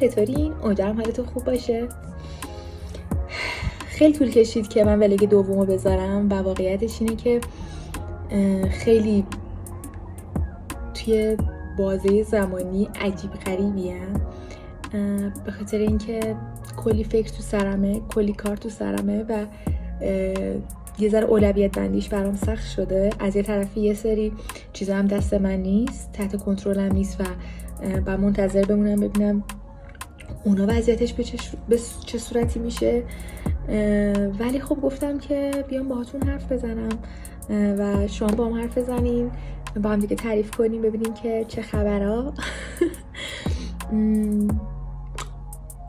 چطورین؟ امیدوارم حالتون خوب باشه. خیلی طول کشید که من ولاگ دومو بذارم و واقعیتش اینه که خیلی توی بازه زمانی عجیب غریبی به خاطر اینکه کلی فکر تو سرمه، کلی کار تو سرمه و یه ذره اولویت بندیش برام سخت شده. از یه طرفی یه سری چیزا هم دست من نیست، تحت کنترلم نیست و منتظر بمونم ببینم اونا وضعیتش به چه صورتی میشه. ولی خب گفتم که بیام باهاتون حرف بزنم و شما با هم حرف بزنین، با هم دیگه تعریف کنیم، ببینیم که چه خبرها.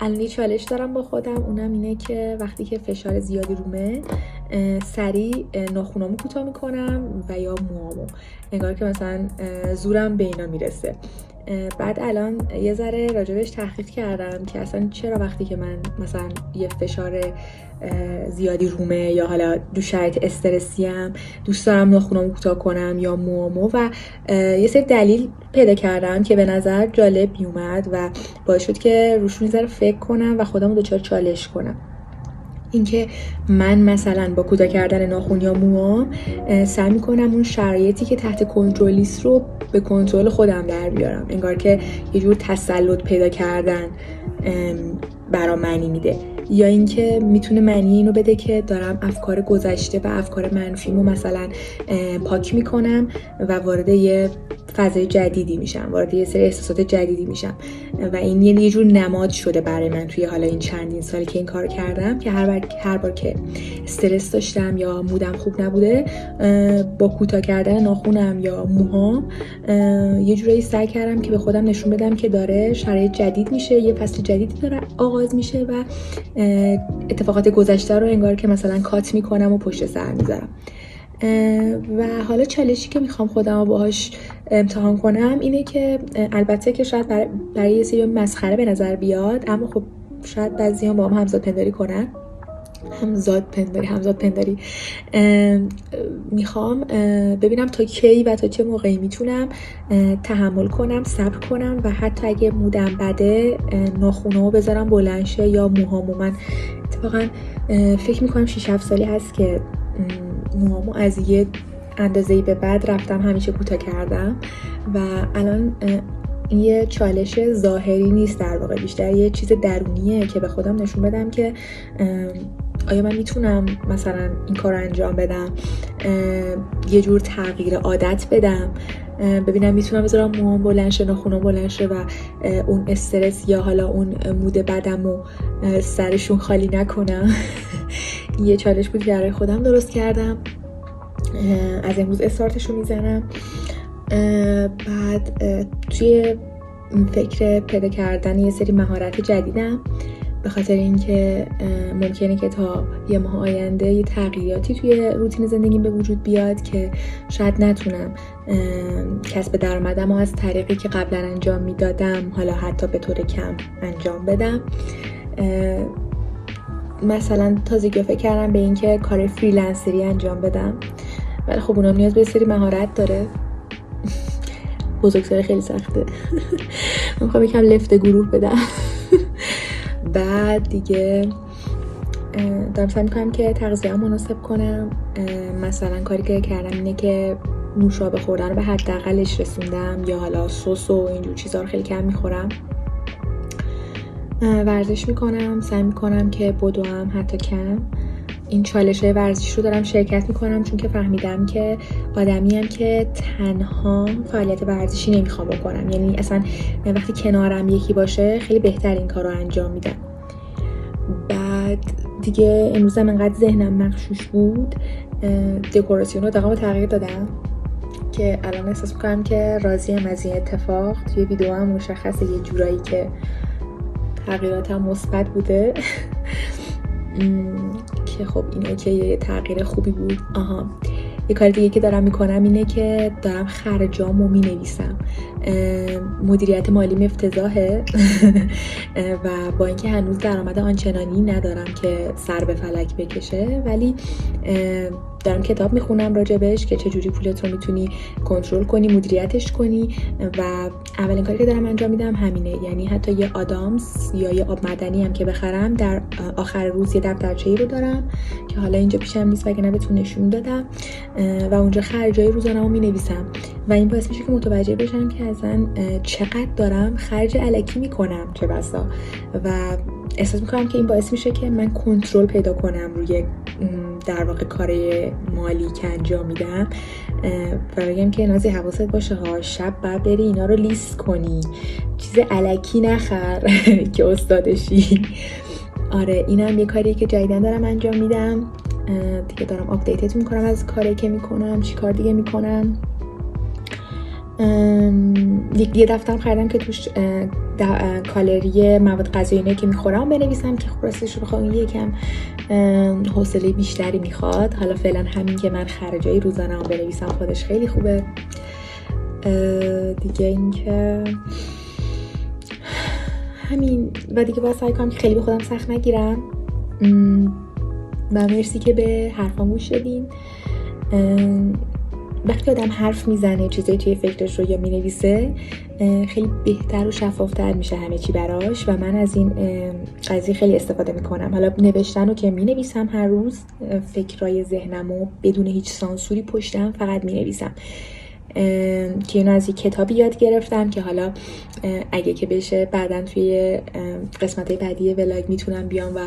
الان یه چالش دارم با خودم، اونم اینه که وقتی که فشار زیادی رومه سریع ناخونامو کوتاه میکنم و یا موامو، انگار که مثلا زورم به اینا میرسه. بعد الان یه ذره راجبش تحقیق کردم که اصلا چرا وقتی که من مثلا یه فشار زیادی رومه یا حالا دو شرایط استرسیم دوست دارم ناخونامو کوتاه کنم یا موامو، و یه سری دلیل پیدا کردم که به نظر جالب میومد و باعث شد که روشون یه ذره فکر کنم و خودمو دچار چالش کنم. اینکه من مثلا با کوتاه کردن ناخن یا موام سعی میکنم اون شرایطی که تحت کنترلیست رو به کنترل خودم در بیارم، انگار که یه جور تسلط پیدا کردن برام معنی میده، یا اینکه میتونه معنی اینو بده که دارم افکار گذشته و افکار منفیمو مثلا پاک میکنم و وارد یه فضای جدیدی میشم، وارد یه سری احساسات جدیدی میشم و این یه جور نماد شده برای من توی حالا این چندین سالی که این کار کردم که هر بار که استرس داشتم یا مودم خوب نبوده با کوتاه کردن ناخونم یا موهام یه جوری سعی کردم که به خودم نشون بدم که داره شرایط جدید میشه، یه فصل جدیدی داره آغاز میشه و اتفاقات گذشته رو انگار که مثلا کات میکنم و پشت سر میذارم. و حالا چالشی که میخوام خودم رو باهاش امتحان کنم اینه که البته که شاید برای یه سری مسخره به نظر بیاد، اما خب شاید بعضی‌ها با هم همزاد پنداری کنن. همزاد پنداری میخوام ببینم تا کی و تا چه موقعی میتونم تحمل کنم، صبر کنم و حتی اگه مودم بده ناخونامو بذارم بلند شه یا موهامو. من اتفاقا فکر میکنم 6-7 سالی هست که موهامو از یه اندازه‌ای به بعد رفتم همیشه کوتاه کردم و الان این یه چالش ظاهری نیست، در واقع بیشتر یه چیز درونیه که به خودم نشون بدم که آیا من میتونم مثلا این کار رو انجام بدم، یه جور تغییر عادت بدم، ببینم میتونم بذارم موهام بلند شه، ناخونام بلند شه و اون استرس یا حالا اون مود بدم رو سرشون خالی نکنم. یه چالش بود که برای خودم درست کردم، از امروز استارتشو میزنم. بعد توی فکر پیدا کردن یه سری مهارت جدیدم، به خاطر اینکه ممکنه که تا یه ماه آینده یه تغییراتی توی روتین زندگیم به وجود بیاد که شاید نتونم کسب درآمدم از طریقی که قبلا انجام میدادم حالا حتی به طور کم انجام بدم. مثلا تازگی فکر کردم به اینکه کار فریلنسری انجام بدم، ولی خب اونم نیاز به سری مهارت داره. بزرگسالی خیلی سخته. میخوام یکم لفت گروه بدم. بعد دیگه دارم سعی میکنم که تغذیه مناسب کنم. مثلا کاری که کردم اینه که نوشابه خوردن رو به حداقلش رسوندم، یا حالا سس و اینجور چیزا رو خیلی کم میخورم. ورزش میکنم، سعی میکنم که بدوم حتی کم. این چالش‌های ورزش رو دارم شرکت میکنم چون که فهمیدم که آدمیم که تنها فعالیت ورزشی نمیخوام بکنم، یعنی اصلا وقتی کنارم یکی باشه خیلی بهتر این کار رو انجام میدم. بعد دیگه امروزم انقدر ذهنم مغشوش بود، دکوراسیون رو دقیقا تغییر دادم که الان احساس میکنم که راضیم از این اتفاق. توی ویدیو هم مشخصه یه جورایی که تغییراتم مثبت بوده. که خب این اوکی، یه تغییر خوبی بود. یه کار دیگه که دارم میکنم اینه که دارم خرجامو مینویسم. مدیریت مالی افتضاحه و با اینکه هنوز درآمد آنچنانی ندارم که سر به فلک بکشه، ولی دارم کتاب میخونم راجبش که چجوری پولت رو میتونی کنترل کنی، مدیریتش کنی و اولین کاری که دارم انجام میدم همینه. یعنی حتی یه آدامس یا یه آب معدنی هم که بخرم در آخر روز یه دفترچه‌ای رو دارم که حالا اینجا پیشم نیست وگرنه بهتون نشون دادم و اونجا خرجای روزانه‌مو مینویسم و این باعث میشه که متوجه بشم که اصلا چقدر دارم خرج الکی میکنم چه بسا، و احساس میکنم که این باعث میشه که من کنترل پیدا کنم روی در واقع کار مالی که انجام میدم و بگم که نازی حواست باشه ها، شب باید بری اینا رو لیست کنی، چیز الکی نخر که استادشی. آره اینم یه کاریه که جدیدن دارم انجام میدم دیگه، دارم آپدیتتون میکنم از کاری که میکنم، چی کار دیگه میکنم. یه دفترم خریدم که توش کالری مواد غذایی که میخورم بنویسم که خب راستش رو بخوام یکم حوصله بیشتری میخواد. حالا فعلا همین که من خرجای روزانه‌ام بنویسم خودش خیلی خوبه. دیگه این که همین و دیگه باید سعی کنم که خیلی به خودم سخت نگیرم و مرسی که به حرفام گوش دادین. وقتی آدم حرف میزنه چیزایی توی فکرش رو یا مینویسه خیلی بهتر و شفافتر میشه همه چی براش و من از این قضیه خیلی استفاده میکنم. حالا نوشتن رو که مینویسم هر روز، فکرای ذهنمو بدون هیچ سانسوری پشتم فقط مینویسم که اینو از یک کتابی یاد گرفتم که حالا اگه که بشه بعداً توی قسمت‌های بعدی ولاگ میتونم بیام و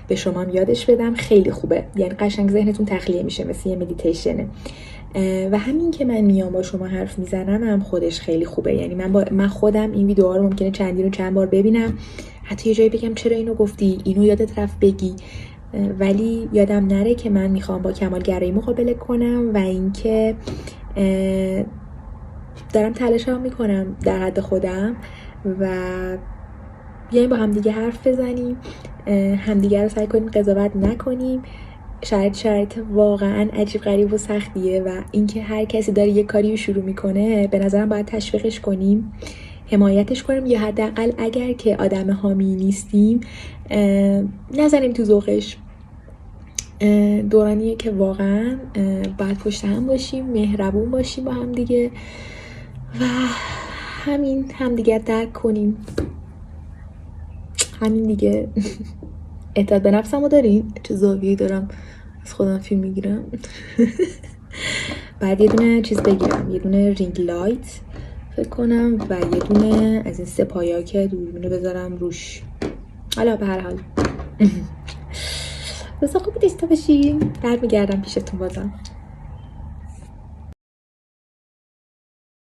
به شما یادش بدم. خیلی خوبه، یعنی قشنگ ذهنتون تخلیه میشه، مثل یه مدیتیشنه. و همین که من میام با شما حرف میزنم هم خودش خیلی خوبه. یعنی من خودم این ویدیوها رو ممکنه چند بار ببینم، حتی یه جایی بگم چرا اینو گفتی، اینو یادت رفت بگی، ولی یادم نره که من میخوام با کمالگرایی مقابله کنم و اینکه دارم تلاشم میکنم در حد خودم و یعنی با همدیگه حرف بزنیم، همدیگه رو سعی کنیم قضاوت نکنیم. شرایط واقعا عجیب غریب و سختیه و اینکه هر کسی داره یه کاری رو شروع میکنه به نظرم باید تشویقش کنیم، حمایتش کنیم یا حداقل اگر که آدم حامی نیستیم نزنیم تو ذوقش. دورانیه که واقعا باید پشت هم باشیم، مهربون باشیم با هم دیگه و همدیگه درک کنیم. همین دیگه. اعتماد به نفسم رو دارین؟ چه زاویه‌ای دارم از خودم فیلم میگیرم. بعد یه دونه چیز بگیرم، یه دونه رینگ لایت فکر کنم و یه دونه از این سپایا که دوربینو بذارم روش. حالا به هر حال بسا خوب دیستا باشیم، برمیگردم پیشتون بازم.